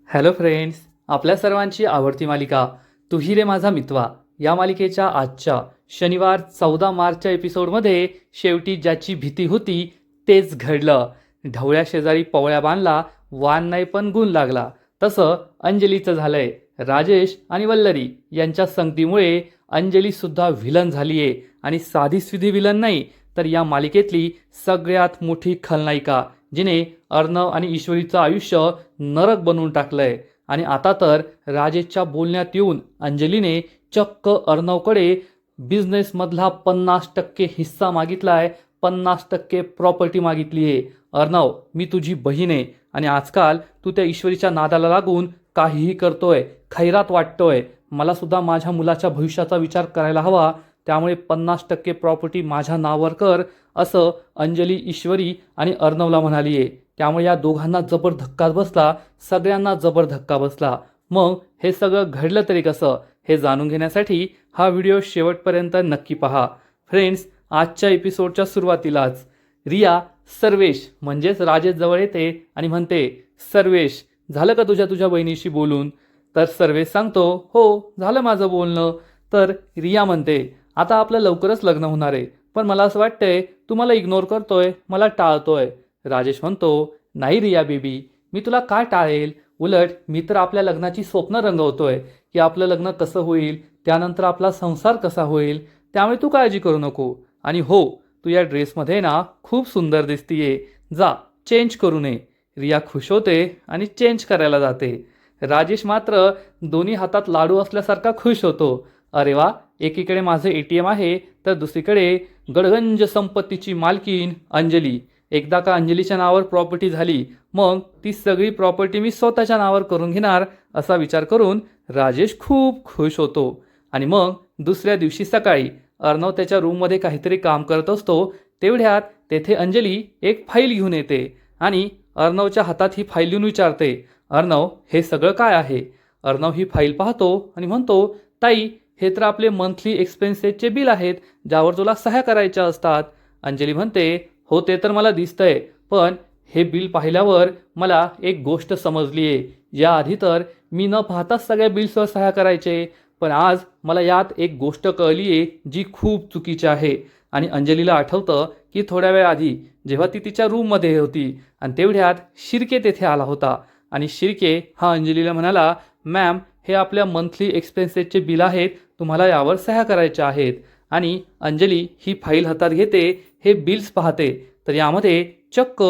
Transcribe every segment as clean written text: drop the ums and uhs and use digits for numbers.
Hello friends, आपल्या सर्वांची आवडती मालिका तू ही रे माझा मितवा या मालिकेच्या आजच्या शनिवार 14 मार्चच्या एपिसोडमध्ये शेवटी ज्याची भीती होती तेच घडलं. ढवळ्या शेजारी पवळ्या बांधला, वान नाही पण गुण लागला. तसं अंजलीचं झालंय. राजेश आणि वल्लरी यांच्या संगतीमुळे अंजली सुद्धा व्हिलन झालीये आणि साधी सुधी व्हिलन नाही तर या मालिकेतली सगळ्यात मोठी खलनायिका, जिने अर्णव आणि ईश्वरीचं आयुष्य नरक बनवून टाकलंय. आणि आता तर राजेशच्या बोलण्यात येऊन अंजलीने चक्क अर्णवकडे बिझनेसमधला 50% हिस्सा मागितलाय, 50% प्रॉपर्टी मागितली आहे. अर्णव, मी तुझी बहीण आहे आणि आजकाल तू त्या ईश्वरीच्या नादाला लागून काहीही करतोय, खैरात वाटतोय. मला सुद्धा माझ्या मुलाच्या भविष्याचा विचार करायला हवा, त्यामुळे 50% प्रॉपर्टी माझ्या नावावर कर, असं अंजली ईश्वरी आणि अर्णवला म्हणाली आहे. त्यामुळे या दोघांना जबर धक्का बसला, सगळ्यांना जबर धक्का बसला. मग हे सगळं घडलं तरी कसं, हे जाणून घेण्यासाठी हा व्हिडिओ शेवटपर्यंत नक्की पहा. फ्रेंड्स, आजच्या एपिसोडच्या सुरुवातीलाच रिया सर्वेश म्हणजेच राजेश जवळ येते आणि म्हणते, सर्वेश, झालं का तुझ्या बहिणीशी बोलून? तर सर्वेश सांगतो, हो झालं माझं बोलणं. तर रिया म्हणते, आता आपलं लवकरच लग्न होणार आहे, पण मला असं वाटतंय तू मला इग्नोर करतोय, मला टाळतोय. राजेश म्हणतो, नाही रिया बेबी, मी तुला काय टाळेल? उलट मी तर आपल्या लग्नाची स्वप्न रंगवतोय की आपलं लग्न कसं होईल, त्यानंतर आपला संसार कसा होईल. त्यामुळे तू काळजी करू नको. आणि हो, तू या ड्रेसमध्ये ना खूप सुंदर दिसतीये, जा चेंज करू ये. रिया खुश होते आणि चेंज करायला जाते. राजेश मात्र दोन्ही हातात लाडू असल्यासारखा खुश होतो. अरे वा, एकीकडे माझं ATM आहे तर दुसरीकडे गडगंज संपत्तीची मालकीन अंजली. एकदा का अंजलीच्या नावावर प्रॉपर्टी झाली, मग ती सगळी प्रॉपर्टी मी स्वतःच्या नावावर करून घेणार, असा विचार करून राजेश खूप खुश होतो. आणि मग दुसऱ्या दिवशी सकाळी अर्णव त्याच्या रूममध्ये काहीतरी काम करत असतो. तेवढ्यात तेथे अंजली एक फाईल घेऊन येते आणि अर्णवच्या हातात ही फाईल देऊन विचारते, अर्णव, हे सगळं काय आहे? अर्णव ही फाईल पाहतो आणि म्हणतो, ताई, हे तर आपले मंथली एक्सपेन्सेसचे बिल आहेत, ज्यावर तुला सह्या करायच्या असतात. अंजली म्हणते, हो ते तर मला दिसतंय, पण हे बिल पाहिल्यावर मला एक गोष्ट समजली आहे. याआधी तर मी न पाहताच सगळ्या बिल्सवर सह्या करायचे, पण आज मला यात एक गोष्ट कळली आहे जी खूप चुकीची आहे. आणि अंजलीला आठवतं की थोड्या वेळ आधी जेव्हा ती तिच्या रूममध्ये होती आणि तेवढ्यात शिर्के तेथे आला होता आणि शिर्के हा अंजलीला म्हणाला, मॅम, हे आपल्या मंथली एक्सपेन्सेसचे बिल आहेत, तुम्हाला यावर सह्या करायच्या आहेत. आणि अंजली ही फाईल हातात घेते, हे बिल्स पाहते, तर यामध्ये चक्क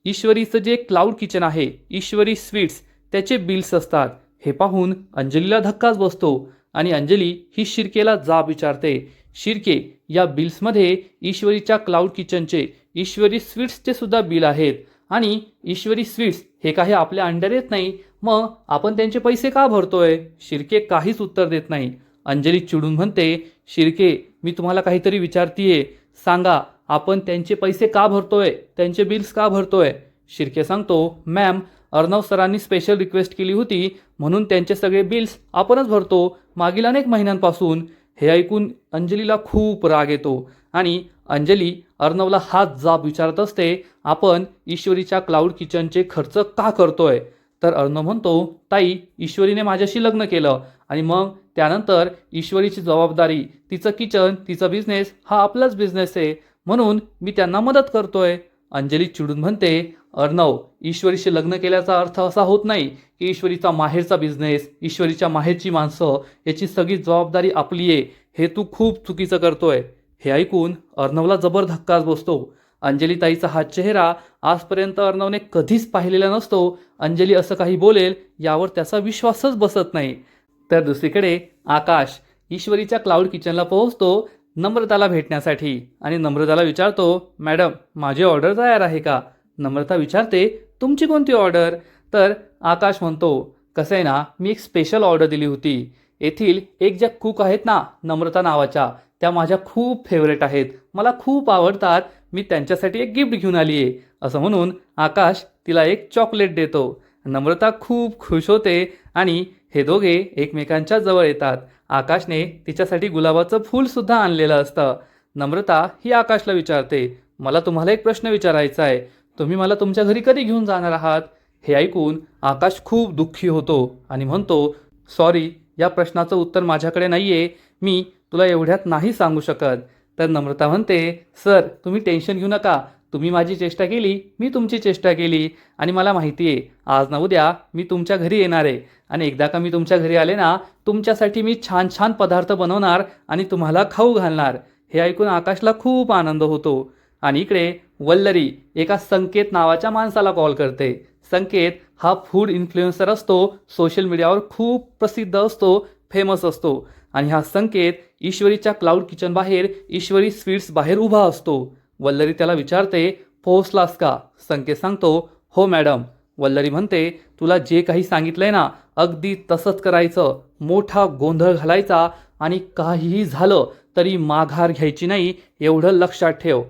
ईश्वरीचं जे क्लाउड किचन आहे, ईश्वरी स्वीट्स, त्याचे बिल्स असतात. हे पाहून अंजलीला धक्काच बसतो आणि अंजली ही शिर्केला जाब विचारते, शिर्के, या बिल्समध्ये ईश्वरीच्या क्लाउड किचनचे, ईश्वरी स्वीट्सचे सुद्धा बिल आहेत आणि ईश्वरी स्वीट्स हे काही आपल्या अंडर येत नाही, मग आपण त्यांचे पैसे का भरतोय? शिर्के काहीच उत्तर देत नाही. अंजली चिडून म्हणते, शिर्के, मी तुम्हाला काहीतरी विचारतीये, सांगा, आपण त्यांचे पैसे का भरतोय, त्यांचे बिल्स का भरतोय? शिर्के सांगतो, मॅम, अर्णव सरांनी स्पेशल रिक्वेस्ट केली होती म्हणून त्यांचे सगळे बिल्स आपणच भरतो मागील अनेक महिन्यांपासून. हे ऐकून अंजलीला खूप राग येतो आणि अंजली अर्णवला हाच जाब विचारत असते, आपण ईश्वरीच्या क्लाउड किचनचे खर्च का करतोय? तर अर्णव म्हणतो, ताई, ईश्वरीने माझ्याशी लग्न केलं आणि मग त्यानंतर ईश्वरीची जबाबदारी, तिचं किचन, तिचा बिझनेस हा आपलाच बिझनेस आहे, म्हणून मी त्यांना मदत करतोय. अंजली चिडून म्हणते, अर्णव, ईश्वरीशी लग्न केल्याचा अर्थ असा होत नाही की ईश्वरीचा माहेरचा बिझनेस, ईश्वरीच्या माहेरची माणसं याची सगळी जबाबदारी आपली आहे, हे तू खूप चुकीचं करतोय. हे ऐकून अर्णवला जबर धक्काच बसतो. अंजलीताईचा हा चेहरा आजपर्यंत अर्णवने कधीच पाहिलेला नसतो. अंजली असं काही बोलेल यावर त्याचा विश्वासच बसत नाही. तर दुसरीकडे आकाश ईश्वरीच्या क्लाउड किचनला पोहोचतो नम्रताला भेटण्यासाठी आणि नम्रताला विचारतो, मॅडम, माझी ऑर्डर तयार आहे का? नम्रता विचारते, तुमची कोणती ऑर्डर? तर आकाश म्हणतो, कसं आहे ना, मी एक स्पेशल ऑर्डर दिली होती. येथील एक ज्या कुक आहेत ना, नम्रता नावाच्या, त्या माझ्या खूप फेवरेट आहेत, मला खूप आवडतात, मी त्यांच्यासाठी एक गिफ्ट घेऊन आली आहे, असं म्हणून आकाश तिला एक चॉकलेट देतो. नम्रता खूप खुश होते आणि हे दोघे एकमेकांच्या जवळ येतात. आकाशने तिच्यासाठी गुलाबाचं फूलसुद्धा आणलेलं असतं. नम्रता ही आकाशला विचारते, मला तुम्हाला एक प्रश्न विचारायचा आहे, तुम्ही मला तुमच्या घरी कधी घेऊन जाणार आहात? हे ऐकून आकाश खूप दुःखी होतो आणि म्हणतो, सॉरी, या प्रश्नाचं उत्तर माझ्याकडे नाही आहे, मी तुला एवढ्यात नाही सांगू शकत. तर नम्रता म्हणते, सर तुम्ही टेन्शन घेऊ नका, तुम्ही माझी चेष्टा केली, मी तुमची चेष्टा केली आणि मला माहिती आहे आज ना उद्या मी तुमच्या घरी येणार आहे आणि एकदा का मी तुमच्या घरी आले ना, तुमच्यासाठी मी छान छान पदार्थ बनवणार आणि तुम्हाला खाऊ घालणार. हे ऐकून आकाशला खूप आनंद होतो आणि इकडे वल्लरी एका संकेत नावाच्या माणसाला कॉल करते. संकेत हा फूड इन्फ्लुएन्सर असतो, सोशल मीडियावर खूप प्रसिद्ध असतो, फेमस असतो आणि हा संकेत ईश्वरीच्या क्लाउड किचन बाहेर ईश्वरी स्वीट्स बाहेर उभा असतो. वल्लरी त्याला विचारते, पोहोचलास का? संकेत सांगतो, हो मॅडम. वल्लरी म्हणते, तुला जे काही सांगितलंय ना अगदी तसंच करायचं, मोठा गोंधळ घालायचा आणि काहीही झालं तरी माघार घ्यायची नाही, एवढं लक्षात ठेव.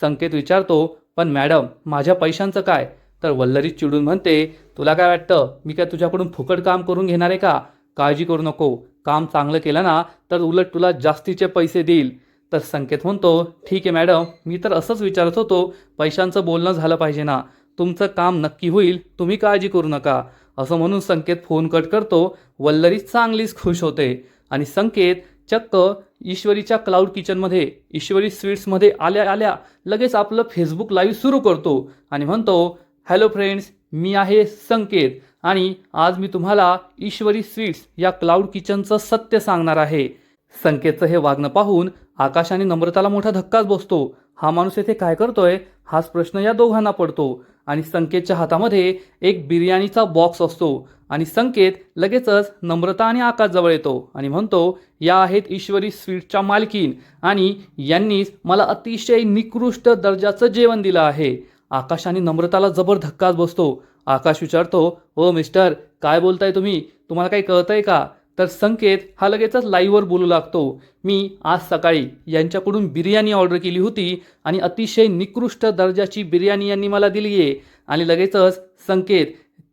संकेत विचारतो, पण मॅडम माझ्या पैशांचं काय? तर वल्लरी चिडून म्हणते, तुला काय वाटतं मी काय तुझ्याकडून फुकट काम करून घेणार आहे का? काळजी करू नको, काम चांगलं केलं ना तर उलट तुला जास्तीचे पैसे देईल. तर संकेत म्हणतो, ठीक आहे मॅडम, मी तर असंच विचारत होतो, पैशांचं बोलणं झालं पाहिजे ना, तुमचं काम नक्की होईल, तुम्ही काळजी करू नका. असं म्हणून संकेत फोन कट करतो. वल्लरी चांगलीच खुश होते आणि संकेत चक्क ईश्वरीच्या क्लाउड किचनमध्ये ईश्वरी स्वीट्समध्ये आल्या आल्या लगेच आपलं फेसबुक लाईव्ह सुरू करतो आणि म्हणतो, हॅलो फ्रेंड्स, मी आहे संकेत आणि आज मी तुम्हाला ईश्वरी स्वीट्स या क्लाउड किचनचं सत्य सांगणार आहे. संकेतचं हे वागणं पाहून आकाश आणि नम्रताला मोठा धक्काच बसतो. हा माणूस येथे काय करतोय हाच प्रश्न या दोघांना पडतो आणि संकेतच्या हातामध्ये एक बिर्याणीचा बॉक्स असतो आणि संकेत लगेचच नम्रता आणि आकाश जवळ येतो आणि म्हणतो, या आहेत ईश्वरी स्वीट्सच्या मालकीन आणि यांनीच मला अतिशय निकृष्ट दर्जाचं जेवण दिलं आहे. आकाश आणि नम्रताला जबर धक्काच बसतो. आकाश विचारतो, ओ मिस्टर, काय बोलताय तुम्ही? तुम्हाला काही कळतंय का? तर संकेत हा लगेचच लाईव्हवर बोलू लागतो, मी आज सकाळी यांच्याकडून बिर्याणी ऑर्डर केली होती आणि अतिशय निकृष्ट दर्जाची बिर्याणी यांनी मला दिली आहे. आणि लगेचच संकेत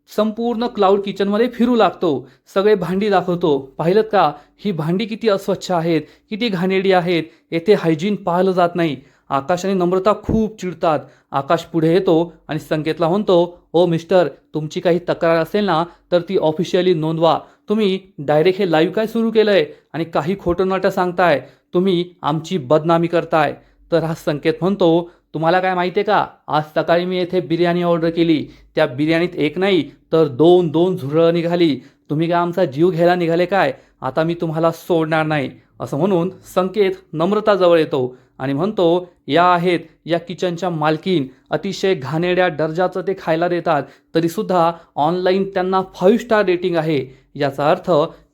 संपूर्ण क्लाउड किचनमध्ये फिरू लागतो, सगळे भांडी दाखवतो. पाहिलं का, ही भांडी किती अस्वच्छ आहेत, किती घाणेरडी आहेत, येथे हायजीन पाहिलं जात नाही. आकाश आणि नम्रता खूप चिडतात. आकाश पुढे येतो आणि संकेतला म्हणतो, ओ मिस्टर, तुमची काही तक्रार असेल ना तर ती ऑफिशियली नोंदवा. तुम्ही डायरेक्ट हे लाईव्ह काय सुरू केलंय आणि काही खोटं नाटं सांगताय, तुम्ही आमची बदनामी करताय. तर हा संकेत म्हणतो, तुम्हाला काय माहिती आहे का, आज सकाळी मी येथे बिर्याणी ऑर्डर केली, त्या बिर्याणीत एक नाही तर दोन झुरळं निघाली. तुम्ही काय आमचा जीव घ्यायला निघाले काय? आता मी तुम्हाला सोडणार नाही. असं म्हणून संकेत नम्रताजवळ येतो आणि म्हणतो, या आहेत या किचनच्या मालकीन, अतिशय घाणेरड्या दर्जाचं ते खायला देतात, तरीसुद्धा ऑनलाईन त्यांना 5 स्टार रेटिंग आहे. याचा अर्थ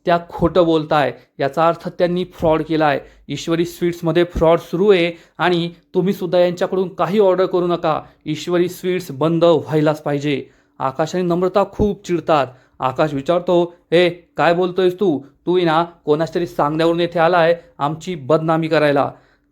त्या खोटं बोलताय, याचा अर्थ त्यांनी फ्रॉड केला आहे. ईश्वरी स्वीट्समध्ये फ्रॉड सुरू आहे आणि तुम्हीसुद्धा यांच्याकडून काही ऑर्डर करू नका. ईश्वरी स्वीट्स बंद व्हायलाच पाहिजे. आकाश आणि नम्रता खूप चिडतात. आकाश विचारतो, ए काय बोलतोयस तू? तू ना कोणाच तरी सांगण्यावरून येथे आलाय आमची बदनामी करायला.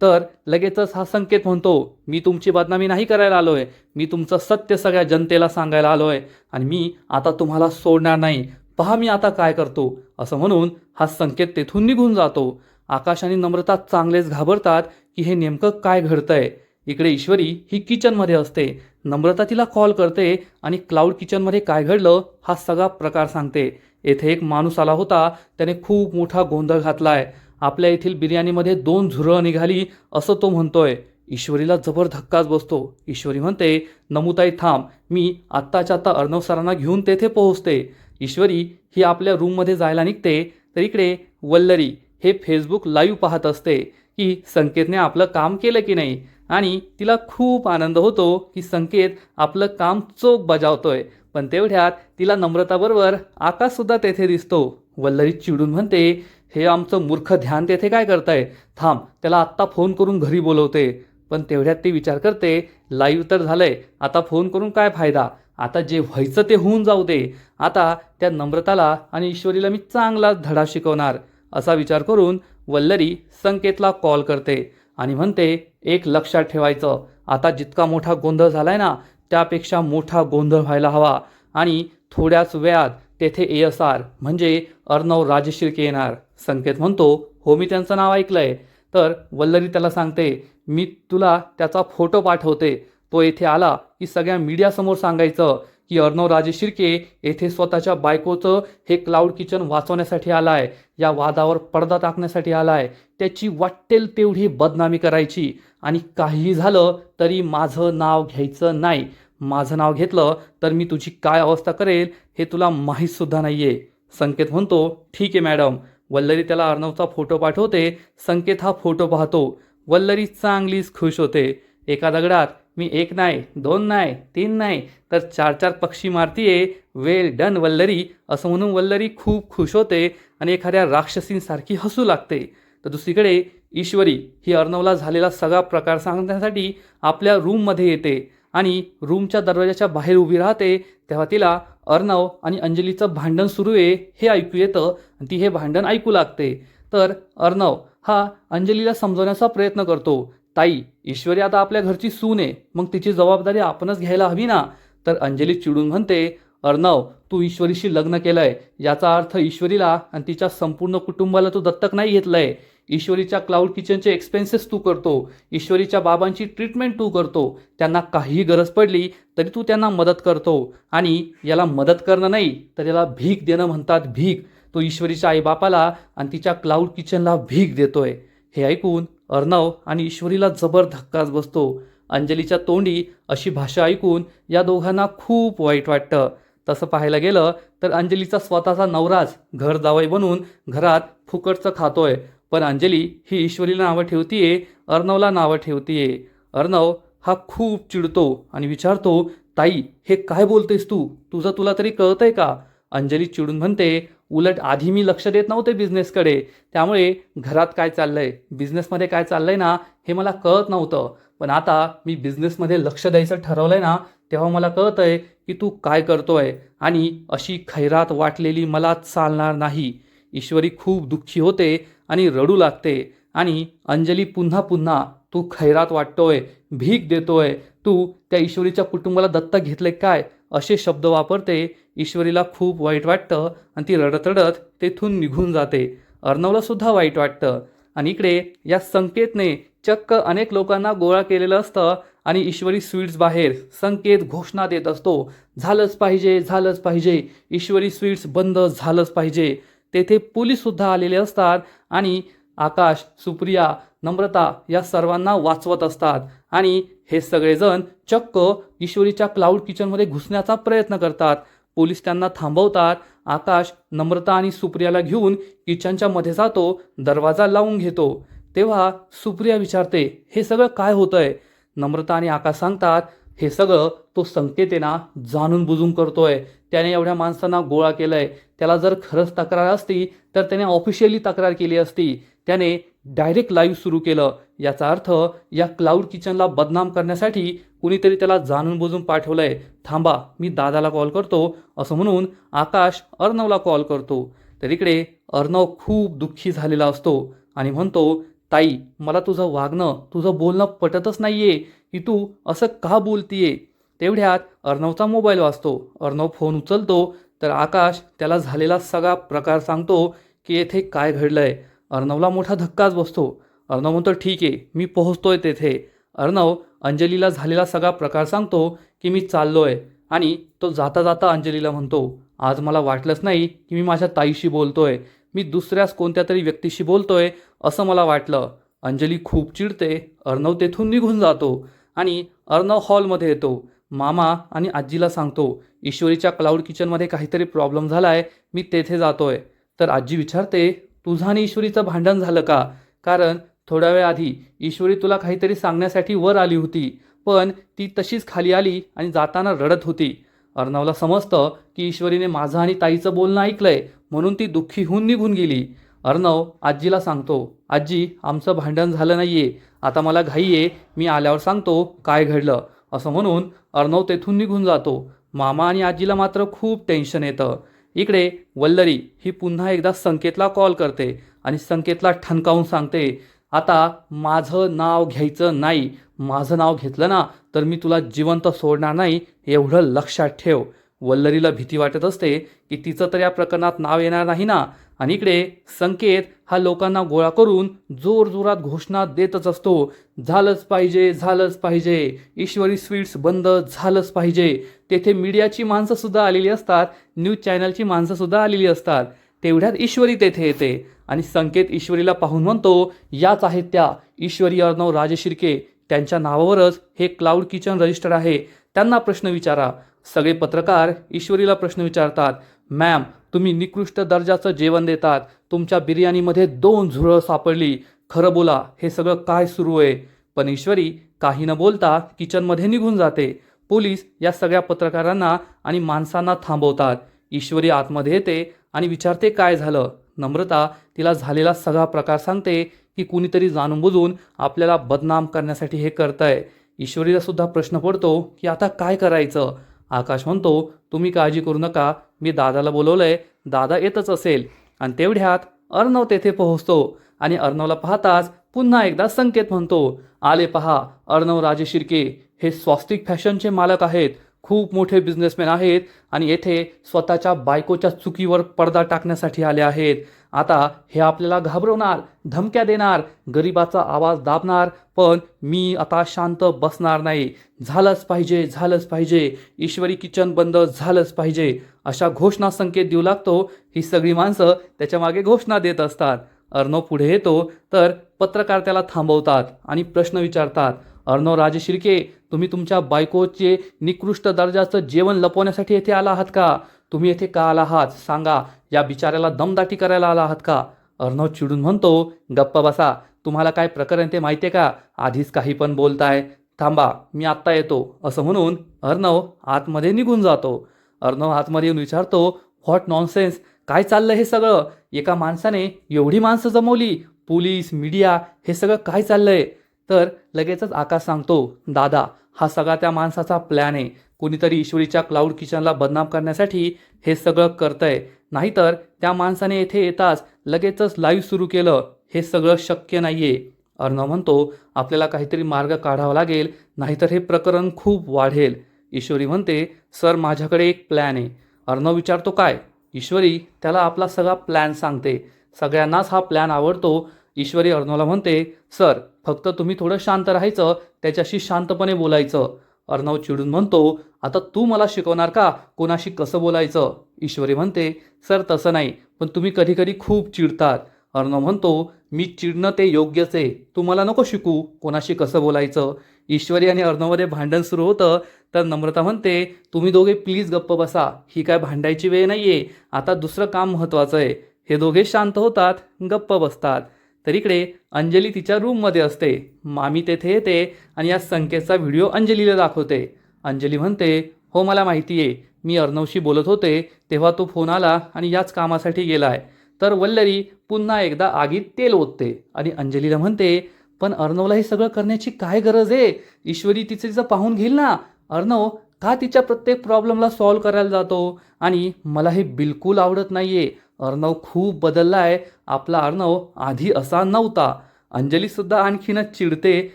तर लगेचच हा संकेत म्हणतो, मी तुमची बदनामी नाही करायला आलोय, मी तुमचं सत्य सगळ्या जनतेला सांगायला आलोय आणि मी आता तुम्हाला सोडणार नाही. पहा मी आता काय करतो. असं म्हणून हा संकेत तेथून निघून जातो. आकाश आणि नम्रता चांगलेच घाबरतात की हे नेमकं काय घडतंय. इकडे ईश्वरी ही किचनमध्ये असते. नम्रता तिला कॉल करते आणि क्लाउड किचनमध्ये काय घडलं हा सगळा प्रकार सांगते. येथे एक माणूस आला होता, त्याने खूप मोठा गोंधळ घातलाय. आपल्या येथील बिर्याणीमध्ये 2 झुरळं निघाली असं तो म्हणतोय. ईश्वरीला जबर धक्काच बसतो. ईश्वरी म्हणते, नमुताई थांब, मी आत्ताच्या आत्ता अर्णव सरांना घेऊन तेथे पोहोचते. ईश्वरी ही आपल्या रूममध्ये जायला निघते. तर इकडे वल्लरी हे फेसबुक लाईव्ह पाहत असते की संकेतने आपलं काम केलं की नाही आणि तिला खूप आनंद होतो की संकेत आपलं काम चोख बजावतोय. पण तेवढ्यात तिला नम्रताबरोबर आकाशसुद्धा तेथे दिसतो. वल्लरी चिडून म्हणते, हे आमचं मूर्ख ध्यान तेथे काय करताय? थांब, त्याला आत्ता फोन करून घरी बोलवते. पण तेवढ्यात ती विचार करते, लाईव्ह तर झालंय, आता फोन करून काय फायदा? आता जे व्हायचं ते होऊन जाऊ दे. आता त्या नम्रताला आणि ईश्वरीला मी चांगलाच धडा शिकवणार. असा विचार करून वल्लरी संकेतला कॉल करते आणि म्हणते, एक लक्षात ठेवायचं, आता जितका मोठा गोंधळ झालाय ना त्यापेक्षा मोठा गोंधळ व्हायला हवा आणि थोड्याच वेळात तेथे ASR म्हणजे अर्णव राजशिर्के येणार. संकेत म्हणतो, हो मी त्यांचं नाव ऐकलंय. तर वल्लरी त्याला सांगते, मी तुला त्याचा फोटो पाठवते. तो येथे आला की सगळ्या मीडियासमोर सांगायचं की अर्णव राजे शिर्के येथे स्वतःच्या बायकोचं हे क्लाउड किचन वाचवण्यासाठी आलाय, या वादावर पडदा टाकण्यासाठी आलाय, त्याची वाटेल तेवढी बदनामी करायची आणि काहीही झालं तरी माझं नाव घ्यायचं नाही. माझं नाव घेतलं तर मी तुझी काय अवस्था करेल हे तुला माहीत सुद्धा नाहीये. संकेत म्हणतो, ठीक आहे मॅडम. वल्लरी त्याला अर्णवचा फोटो पाठवते. संकेत हा फोटो पाहतो. वल्लरी चांगलीच खुश होते. एका दगडात मी 1 नाही 2 नाही 3 नाही तर 4 पक्षी मारतीये. वेल डन वल्लरी, असं म्हणून वल्लरी खूप खुश होते आणि एखाद्या राक्षसींसारखी हसू लागते. तर दुसरीकडे ईश्वरी ही अर्णवला झालेला सगळा प्रकार सांगण्यासाठी आपल्या रूममध्ये येते आणि रूमच्या दरवाजाच्या बाहेर उभी राहते. तेव्हा तिला अर्णव आणि अंजलीचं भांडण सुरू आहे हे ऐकू येतं आणि ती हे भांडण ऐकू लागते. तर अर्णव हा अंजलीला समजवण्याचा प्रयत्न करतो, ताई ईश्वरी आता आपल्या घरची सून आहे, मग तिची जबाबदारी आपणच घ्यायला हवी ना. तर अंजली चिडून म्हणते, अर्णव तू ईश्वरीशी लग्न केलंय याचा अर्थ ईश्वरीला आणि तिच्या संपूर्ण कुटुंबाला तू दत्तक नाही घेतलंय. ईश्वरीच्या क्लाउड किचनचे एक्सपेन्सेस तू करतो, ईश्वरीच्या बाबांची ट्रीटमेंट तू करतो, त्यांना काहीही गरज पडली तरी तू त्यांना मदत करतो आणि याला मदत करणं नाही तर याला भीक देणं म्हणतात, भीक. तो ईश्वरीच्या आईबापाला आणि तिच्या क्लाउड किचनला भीक देतोय. हे ऐकून अर्णव आणि ईश्वरीला जबर धक्काच बसतो. अंजलीच्या तोंडी अशी भाषा ऐकून या दोघांना खूप वाईट वाटतं. तसं पाहायला गेलं तर अंजलीचा स्वतःचा नवराच घर जावई बनून घरात फुकटचं खातोय, पण अंजली ही ईश्वरीला नावं ठेवतीये, अर्णवला नावं ठेवतीये. अर्णव हा खूप चिडतो आणि विचारतो, ताई हे काय बोलतेस तू, तुला तरी कळतंय का. अंजली चिडून म्हणते, उलट आधी मी लक्ष देत नव्हते बिझनेसकडे, त्यामुळे घरात काय चाललंय बिझनेसमध्ये काय चाललंय ना हे मला कळत नव्हतं, पण आता मी बिझनेसमध्ये लक्ष द्यायचं ठरवलंय ना तेव्हा मला कळतंय की तू काय करतोय आणि अशी खैरात वाटलेली मला चालणार नाही. ईश्वरी खूप दुःखी होते आणि रडू लागते आणि अंजली पुन्हा पुन्हा तू खैरात वाटतोय, भीक देतोय, तू त्या ईश्वरीच्या कुटुंबाला दत्तक घेतले काय असे शब्द वापरते. ईश्वरीला खूप वाईट वाटतं आणि ती रडत रडत तेथून निघून जाते. अर्णवला सुद्धा वाईट वाटतं आणि इकडे या संकेतने चक्क अनेक लोकांना गोळा केलेलं असतं आणि ईश्वरी स्वीट्स बाहेर संकेत घोषणा देत असतो, झालंच पाहिजे झालंच पाहिजे, ईश्वरी स्वीट्स बंद झालंच पाहिजे. तेथे पोलीससुद्धा आलेले असतात आणि आकाश, सुप्रिया, नम्रता या सर्वांना वाचवत असतात आणि हे सगळेजण चक्क ईश्वरीच्या क्लाउड किचनमध्ये घुसण्याचा प्रयत्न करतात. पोलीस त्यांना थांबवतात. आकाश नम्रता आणि सुप्रियाला घेऊन किचनच्या मध्ये जातो, दरवाजा लावून घेतो. तेव्हा सुप्रिया विचारते, हे सगळं काय होतंय. नम्रता आणि आकाश सांगतात, हे सगळं तो संकेत आहे ना जाणून बुजून करतोय, त्याने एवढ्या माणसांना गोळा केलंय. त्याला जर खरंच तक्रार असती तर त्याने ऑफिशियली तक्रार केली असती. त्याने डायरेक्ट लाईव्ह सुरू केलं, याचा अर्थ या क्लाउड किचनला बदनाम करण्यासाठी कुणीतरी त्याला जाणून बुजून पाठवलंय. थांबा मी दादाला कॉल करतो, असं म्हणून आकाश अर्णवला कॉल करतो. तर इकडे अर्णव खूप दुःखी झालेला असतो आणि म्हणतो, ताई मला तुझं वागणं तुझं बोलणं पटतच नाहीये की तू असं का बोलतीये. तेवढ्यात अर्णवचा मोबाईल वाजतो. अर्णव फोन उचलतो तर आकाश त्याला झालेला सगळा प्रकार सांगतो की येथे काय घडलंय. अर्णवला मोठा धक्काच बसतो. अर्णव म्हणतो, ठीक आहे मी पोहोचतोय तेथे. अर्णव अंजलीला झालेला सगळा प्रकार सांगतो की मी चाललोय आणि तो जाता जाता अंजलीला म्हणतो, आज मला वाटलंच नाही की मी माझ्या ताईशी बोलतोय, मी दुसऱ्याच कोणत्या तरी व्यक्तीशी बोलतोय असं मला वाटलं. अंजली खूप चिडते. अर्णव तेथून निघून जातो आणि अर्णव हॉलमध्ये येतो. मामा आणि आजीला सांगतो, ईश्वरीच्या क्लाउड किचनमध्ये काहीतरी प्रॉब्लेम झालाय, मी तेथे जातोय. तर आजी विचारते, तुझं आणि ईश्वरीचं भांडण झालं का, कारण थोड्या वेळ आधी ईश्वरी तुला काहीतरी सांगण्यासाठी वर आली होती, पण ती तशीच खाली आली आणि जाताना रडत होती. अर्णवला समजतं की ईश्वरीने माझं आणि ताईचं बोलणं ऐकलंय म्हणून ती दुःखी होऊन निघून गेली. अर्णव आजीला सांगतो, आजी आमचं भांडण झालं नाहीये, आता मला घाई आहे, मी आल्यावर सांगतो काय घडलं. असं म्हणून अर्णव तेथून निघून जातो. मामा आणि आजीला मात्र खूप टेन्शन येतं. इकडे वल्लरी ही पुन्हा एकदा संकेतला कॉल करते आणि संकेतला ठणकावून सांगते, आता माझं नाव घ्यायचं नाही, माझं नाव घेतलं ना तर मी तुला जिवंत सोडणार नाही, एवढं लक्षात ठेव. वल्लरीला भीती वाटत असते की तिचं तर या प्रकरणात नाव येणार नाही ना. आणि इकडे संकेत हा लोकांना गोळा करून जोरजोरात घोषणा देतच असतो, झालंच पाहिजे झालंच पाहिजे, ईश्वरी स्वीट्स बंद झालंच पाहिजे. तेथे मीडियाची माणसंसुद्धा आलेली असतात, न्यूज चॅनलची माणसंसुद्धा आलेली असतात. तेवढ्यात ईश्वरी तेथे येते आणि संकेत ईश्वरीला पाहून म्हणतो, याच आहेत त्या ईश्वरी अर्णव राजशिर्के, त्यांच्या नावावरच हे क्लाउड किचन रजिस्टर आहे, त्यांना प्रश्न विचारा. सगळे पत्रकार ईश्वरीला प्रश्न विचारतात. मॅम, तुम्ही निकृष्ट दर्जाचं जेवण देतात, तुमच्या बिर्याणीमध्ये 2 झुरळं सापडली, खरं बोला, हे सगळं काय सुरू आहे? पण ईश्वरी काही न बोलता किचनमध्ये निघून जाते. पोलीस या सगळ्या पत्रकारांना आणि माणसांना थांबवतात. ईश्वरी आतमध्ये येते आणि विचारते काय झालं. नम्रता तिला झालेला सगळा प्रकार सांगते की कुणीतरी जाणून बुजून आपल्याला बदनाम करण्यासाठी हे करतंय. ईश्वरीला सुद्धा प्रश्न पडतो की आता काय करायचं. आकाश म्हणतो, तुम्ही काळजी करू नका, मी दादाला बोलवलंय, दादा येतच असेल. आणि तेवढ्यात अर्णव तेथे पोहोचतो आणि अर्णवला पाहताच पुन्हा एकदा संकेत म्हणतो, आले पहा, अर्णव राजशिर्के हे स्वस्तिक फॅशनचे मालक आहेत, खूप मोठे बिझनेसमॅन आहेत आणि येथे स्वतःच्या बायकोच्या चुकीवर पडदा टाकण्यासाठी आले आहेत. आता हे आपल्याला घाबरवणार, धमक्या देणार, गरिबाचा आवाज दाबणार, पण मी आता शांत बसणार नाही. झालंच पाहिजे, झालंच पाहिजे, ईश्वरी किचन बंद झालंच पाहिजे, अशा घोषणा संकेत देऊ लागतो. ही सगळी माणसं त्याच्या मागे घोषणा देत असतात. अर्णव पुढे येतो तर पत्रकार त्याला थांबवतात आणि प्रश्न विचारतात. अर्णव राजशिर्के, तुम्ही तुमच्या बायकोचे निकृष्ट दर्जाचं जेवण लपवण्यासाठी येथे आला आहात का? तुम्ही येथे का आला आहात सांगा, या बिचाऱ्याला दमदाटी करायला आला आहात का? अर्णव चिडून म्हणतो, गप्प बसा, तुम्हाला काय प्रकरण ते माहिती आहे का? आधीच काही पण बोलताय, थांबा, मी आत्ता येतो, असं म्हणून अर्णव आतमध्ये निघून जातो. अर्णव आतमध्ये येऊन विचारतो, व्हॉट नॉनसेन्स, काय चाललं हे सगळं? एका माणसाने एवढी माणसं जमवली, पोलीस, मीडिया, हे सगळं काय चाललंय? तर लगेचच आकाश सांगतो, दादा, हा सगळा त्या माणसाचा प्लॅन आहे. कोणीतरी ईश्वरीच्या क्लाउड किचनला बदनाम करण्यासाठी हे सगळं करतंय. नाहीतर त्या माणसाने येथे येताच लगेचच लाईव्ह सुरू केलं. हे सगळं शक्य नाहीये. अर्णव म्हणतो, आपल्याला काहीतरी मार्ग काढावा लागेल, नाहीतर हे प्रकरण खूप वाढेल. ईश्वरी म्हणते, सर, माझ्याकडे एक प्लॅन आहे. अर्णव विचारतो, काय? ईश्वरी त्याला आपला सगळा प्लॅन सांगते. सगळ्यांनाच हा प्लॅन आवडतो. ईश्वरी अर्णवला म्हणते, सर, फक्त तुम्ही थोडं शांत राहायचं, त्याच्याशी शांतपणे बोलायचं. अर्णव चिडून म्हणतो, आता तू मला शिकवणार का कोणाशी कसं बोलायचं? ईश्वरी म्हणते, सर, तसं नाही, पण तुम्ही कधी कधी खूप चिडतात. अर्णव म्हणतो, मी चिडणं ते योग्यच आहे, तू मला नको शिकू कोणाशी कसं बोलायचं. ईश्वरी आणि अर्णवमध्ये भांडण सुरू होतं तर नम्रता म्हणते, तुम्ही दोघे प्लीज गप्प बसा, ही काय भांडायची वेळ नाहीये, आता दुसरं काम महत्त्वाचं आहे. हे दोघे शांत होतात, गप्प बसतात. तर इकडे अंजली तिच्या रूममध्ये असते. मामी तेथे येते आणि या संकेतचा व्हिडिओ अंजलीला दाखवते. अंजली म्हणते, हो, मला माहिती आहे, मी अर्णवशी बोलत होते तेव्हा तो फोन आला आणि याच कामासाठी गेलाय. तर वल्लरी पुन्हा एकदा आगीत तेल ओतते आणि अंजलीला म्हणते, पण अर्णवला हे सगळं करण्याची काय गरज आहे? ईश्वरी तिचं पाहून घेईल ना. अर्णव का तिच्या प्रत्येक प्रॉब्लेमला सॉल्व्ह करायला जातो? आणि मला हे बिलकुल आवडत नाहीये. अर्णव खूप बदलला आहे. आपला अर्णव आधी असा नव्हता. अंजलीसुद्धा आणखीनच चिडते.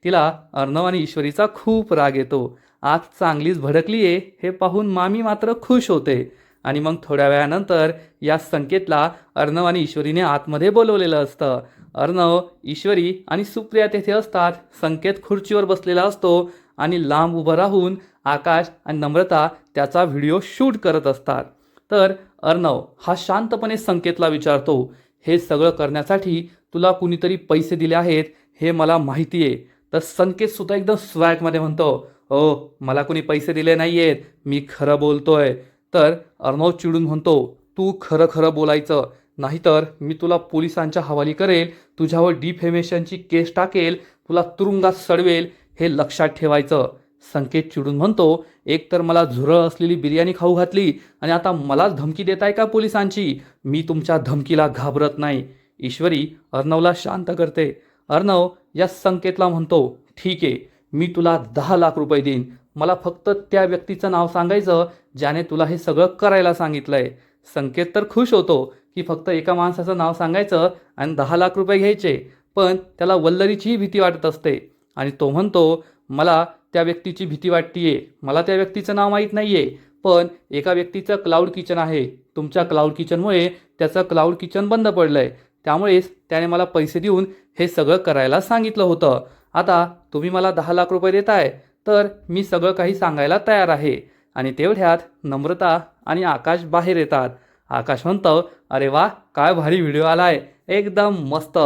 तिला अर्णव आणि ईश्वरीचा खूप राग येतो. आग चांगलीच भडकली आहे हे पाहून मामी मात्र खुश होते. आणि मग थोड्या वेळानंतर या संकेतला अर्णव आणि ईश्वरीने आतमध्ये बोलवलेलं असतं. अर्णव, ईश्वरी आणि सुप्रिया तेथे असतात. संकेत खुर्चीवर बसलेला असतो आणि लांब उभं राहून आकाश आणि नम्रता त्याचा व्हिडिओ शूट करत असतात. तर अर्णव हा शांतपणे संकेतला विचारतो, हे सगळं करण्यासाठी तुला कुणीतरी पैसे दिले आहेत हे मला माहिती आहे. तर संकेतसुद्धा एकदम स्वॅगमध्ये म्हणतो, हो, मला कुणी पैसे दिले नाही आहेत, मी खरं बोलतोय. तर अर्णव चिडून म्हणतो, तू खरं खरं बोलायचं, नाहीतर मी तुला पोलिसांच्या हवाली करेल, तुझ्यावर डिफेमेशनची केस टाकेल, तुला तुरुंगात सडवेल, हे लक्षात ठेवायचं. संकेत चिडून म्हणतो, एक तर मला झुरळ असलेली बिर्याणी खाऊ घातली आणि आता मलाच धमकी देताय का पोलिसांची? मी तुमच्या धमकीला घाबरत नाही. ईश्वरी अर्णवला शांत करते. अर्णव या संकेतला म्हणतो, ठीक आहे, मी तुला 10 लाख रुपये देईन, मला फक्त त्या व्यक्तीचं नाव सांगायचं ज्याने तुला हे सगळं करायला सांगितलंय. संकेत तर खुश होतो की फक्त एका माणसाचं नाव सांगायचं आणि 10 लाख रुपये घ्यायचे. पण त्याला वल्लरीचीही भीती वाटत असते आणि तो म्हणतो, मला त्या व्यक्तीची भीती वाटतीये, मला त्या व्यक्तीचं नाव माहीत नाहीये, पण एका व्यक्तीचं क्लाउड किचन आहे. तुमच्या क्लाउड किचनमुळे त्याचं क्लाउड किचन बंद पडलंय, त्यामुळेच त्याने मला पैसे देऊन हे सगळं करायला सांगितलं होतं. आता तुम्ही मला 10 लाख रुपये देताय तर मी सगळं काही सांगायला तयार आहे. आणि तेवढ्यात नम्रता आणि आकाश बाहेर येतात. आकाश म्हणतं, अरे वा, काय भारी व्हिडिओ आलाय, एकदम मस्त.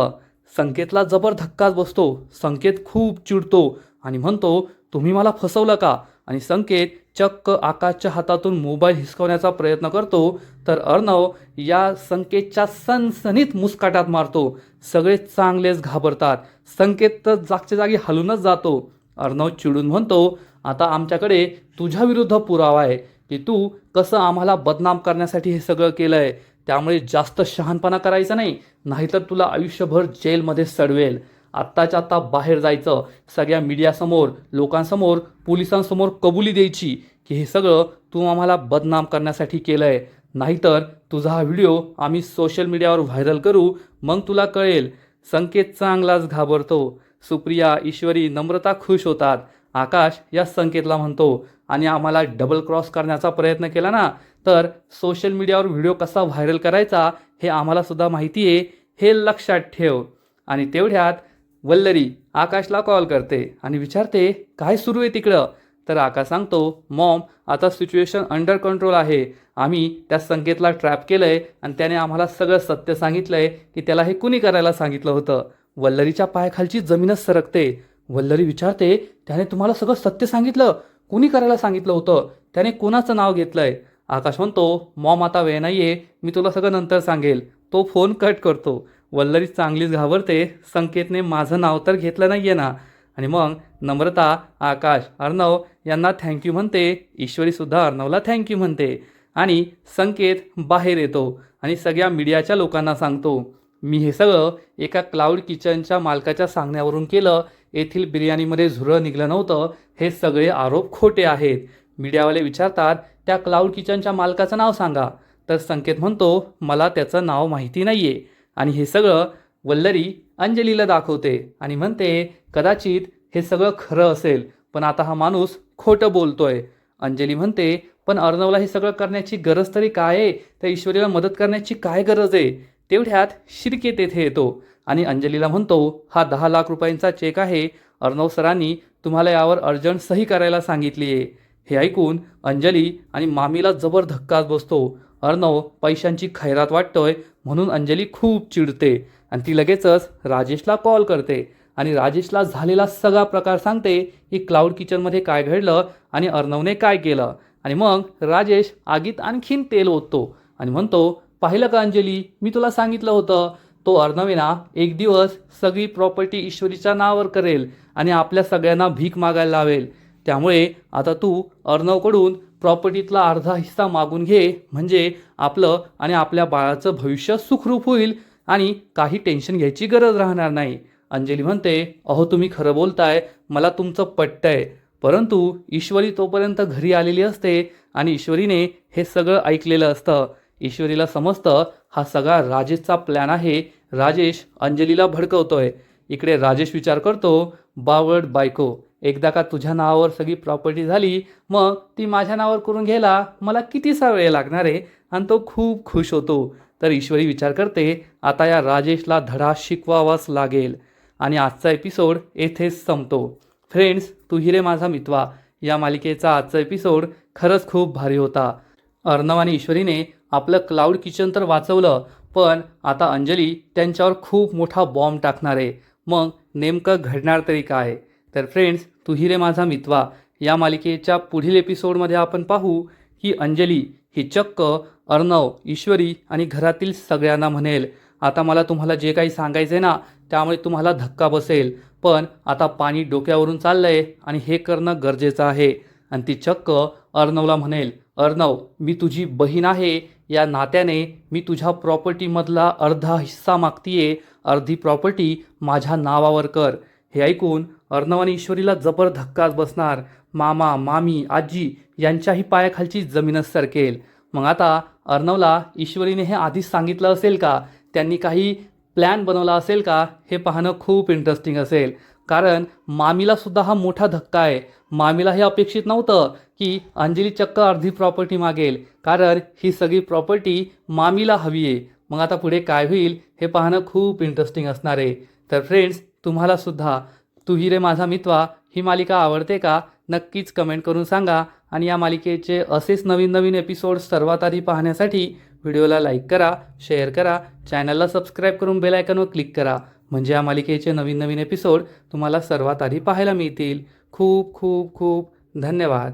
संकेतला जबर धक्काच बसतो. संकेत खूप चिडतो आणि म्हणतो, तुम्ही मला फसवलं का? आणि संकेत चक्क आकाशच्या हातातून मोबाईल हिसकवण्याचा प्रयत्न करतो. तर अर्णव या संकेतच्या सणसणीत मुस्काटात मारतो. सगळे चांगलेच घाबरतात. संकेत तर जागच्या जागी हलूनच जातो. अर्णव चिडून म्हणतो, आता आमच्याकडे तुझ्या विरुद्ध पुरावा आहे की तू कसं आम्हाला बदनाम करण्यासाठी हे सगळं केलंय. त्यामुळे जास्त शहाणपणा करायचा नाही, नाहीतर तुला आयुष्यभर जेलमध्ये सडवेल. आत्ताच्या आत्ता बाहेर जायचं, सगळ्या मीडियासमोर, लोकांसमोर, पोलिसांसमोर कबुली द्यायची की हे सगळं तू आम्हाला बदनाम करण्यासाठी केलंय. नाहीतर तुझा हा व्हिडिओ आम्ही सोशल मीडियावर व्हायरल करू, मग तुला कळेल. संकेत चांगलाच घाबरतो. सुप्रिया, ईश्वरी, नम्रता खुश होतात. आकाश या संकेतला म्हणतो, आणि आम्हाला डबल क्रॉस करण्याचा प्रयत्न केला ना, तर सोशल मीडियावर व्हिडिओ कसा व्हायरल करायचा हे आम्हाला सुद्धा माहिती आहे, हे लक्षात ठेव. आणि तेवढ्यात वल्लरी आकाशला कॉल करते आणि विचारते, काय सुरू आहे तिकडं? तर आकाश सांगतो, मॉम, आता सिच्युएशन अंडर कंट्रोल आहे. आम्ही त्या संकेतला ट्रॅप केलंय आणि त्याने आम्हाला सगळं सत्य सांगितलंय की त्याला हे कुणी करायला सांगितलं होतं. वल्लरीच्या पायाखालची जमीनच सरकते. वल्लरी विचारते, त्याने तुम्हाला सगळं सत्य सांगितलं? कुणी करायला सांगितलं होतं? त्याने कोणाचं नाव घेतलंय? आकाश म्हणतो, मॉम, आता वेळ नाहीये, मी तुला सगळं नंतर सांगेल. तो फोन कट करतो. वल्लरी चांगलीच घाबरते. संकेतने माझं नाव तर घेतलं नाहीये ना. आणि मग नम्रता, आकाश, अर्णव यांना थँक्यू म्हणते. ईश्वरीसुद्धा अर्णवला थँक्यू म्हणते. आणि संकेत बाहेर येतो आणि सगळ्या मीडियाच्या लोकांना सांगतो, मी हे सगळं एका क्लाउड किचनच्या मालकाच्या सांगण्यावरून केलं. येथील बिर्याणीमध्ये झुरळ निघलं नव्हतं. हे सगळे आरोप खोटे आहेत. मीडियावाले विचारतात, त्या क्लाउड किचनच्या मालकाचं नाव सांगा. तर संकेत म्हणतो, मला त्याचं नाव माहिती नाही आहे. आणि हे सगळं वल्लरी अंजलीला दाखवते आणि म्हणते, कदाचित हे सगळं खरं असेल, पण आता हा माणूस खोटं बोलतोय. अंजली म्हणते, पण अर्णवला हे सगळं करण्याची गरज तरी काय आहे? त्या ईश्वरीला मदत करण्याची काय गरज आहे? तेवढ्यात शिर्के तेथे येतो आणि अंजलीला म्हणतो, हा 10 लाख रुपयांचा चेक आहे. अर्णव सरांनी तुम्हाला यावर अर्जंट सही करायला सांगितली आहे. हे ऐकून अंजली आणि मामीला जबर धक्काच बसतो. अर्णव पैशांची खैरात वाटतोय म्हणून अंजली खूप चिडते आणि ती लगेचच राजेशला कॉल करते आणि राजेशला झालेला सगळा प्रकार सांगते की क्लाउड किचनमध्ये काय घडलं आणि अर्णवने काय केलं. आणि मग राजेश आगीत आणखीन तेल ओततो आणि म्हणतो, पाहिलं का अंजली, मी तुला सांगितलं होतं, तो अर्णव ना एक दिवस सगळी प्रॉपर्टी ईश्वरीच्या नावावर करेल आणि आपल्या सगळ्यांना भीक मागायला लावेल. त्यामुळे आता तू अर्णवकडून प्रॉपर्टीतला अर्धा हिस्सा मागून घे, म्हणजे आपलं आणि आपल्या बाळाचं भविष्य सुखरूप होईल आणि काही टेन्शन घ्यायची गरज राहणार नाही. अंजली म्हणते, अहो तुम्ही खरं बोलताय, मला तुमचं पटतंय. परंतु ईश्वरी तोपर्यंत घरी आलेली असते आणि ईश्वरीने हे सगळं ऐकलेलं असतं. ईश्वरीला समजतं हा सगळा राजेशचा प्लॅन आहे. राजेश अंजलीला भडकवतोय. इकडे राजेश विचार करतो, बावळट बायको, एकदा का तुझ्या नावावर सगळी प्रॉपर्टी झाली, मग ती माझ्या नावावर करून घ्यायला मला कितीसा वेळ लागणार आहे. आणि तो खूप खुश होतो. तर ईश्वरी विचार करते, आता या राजेशला धडा शिकवावाच लागेल. आणि आजचा एपिसोड येथेच संपतो. फ्रेंड्स, तू ही रे माझा मितवा या मालिकेचा आजचा एपिसोड खरंच खूप भारी होता. अर्णव आणि ईश्वरीने आपलं क्लाउड किचन तर वाचवलं, पण आता अंजली त्यांच्यावर खूप मोठा बॉम्ब टाकणार आहे. मग नेमकं घडणार तरी काय? तर फ्रेंड्स, तू ही रे माझा मितवा या मालिकेच्या पुढील एपिसोडमध्ये आपण पाहू की अंजली ही चक्क अर्णव, ईश्वरी आणि घरातील सगळ्यांना म्हणेल, आता मला तुम्हाला जे काही सांगायचं आहे ना, त्यामुळे तुम्हाला धक्का बसेल, पण आता पाणी डोक्यावरून चाललंय आणि हे करणं गरजेचं आहे. आणि ती चक्क अर्णवला म्हणेल, अर्णव, मी तुझी बहीण आहे, या नात्याने मी तुझ्या प्रॉपर्टीमधला अर्धा हिस्सा मागतीये, अर्धी प्रॉपर्टी माझ्या नावावर कर. हे ऐकून अर्णव आणि ईश्वरीला जबर धक्काच बसणार. मामा, मामी, आजी यांच्याही पायाखालची जमीनच सरकेल. मग आता अर्णवला ईश्वरीने हे आधीच सांगितलं असेल का? त्यांनी काही प्लॅन बनवला असेल का? हे पाहणं खूप इंटरेस्टिंग असेल. कारण मामीला सुद्धा हा मोठा धक्का आहे. मामीला हे अपेक्षित नव्हतं की अंजली चक्क अर्धी प्रॉपर्टी मागेल, कारण ही सगळी प्रॉपर्टी मामीला हवी आहे. मग आता पुढे काय होईल हे पाहणं खूप इंटरेस्टिंग असणार आहे. तर फ्रेंड्स, तुम्हाला सुद्धा तू ही रे माझा मितवा ही मालिका आवडते का? नक्कीच कमेंट करून सांगा. आणि या मालिकेचे असेच नवीन नवीन एपिसोड सर्वात आधी पाहण्यासाठी व्हिडिओला लाईक करा, शेअर करा, चॅनलला सबस्क्राईब करून बेल आयकॉनवर क्लिक करा. म्हणजे या मालिकेचे नवीन नवीन एपिसोड तुम्हाला सर्वात आधी पाहायला मिळतील. खूप खूप खूप धन्यवाद.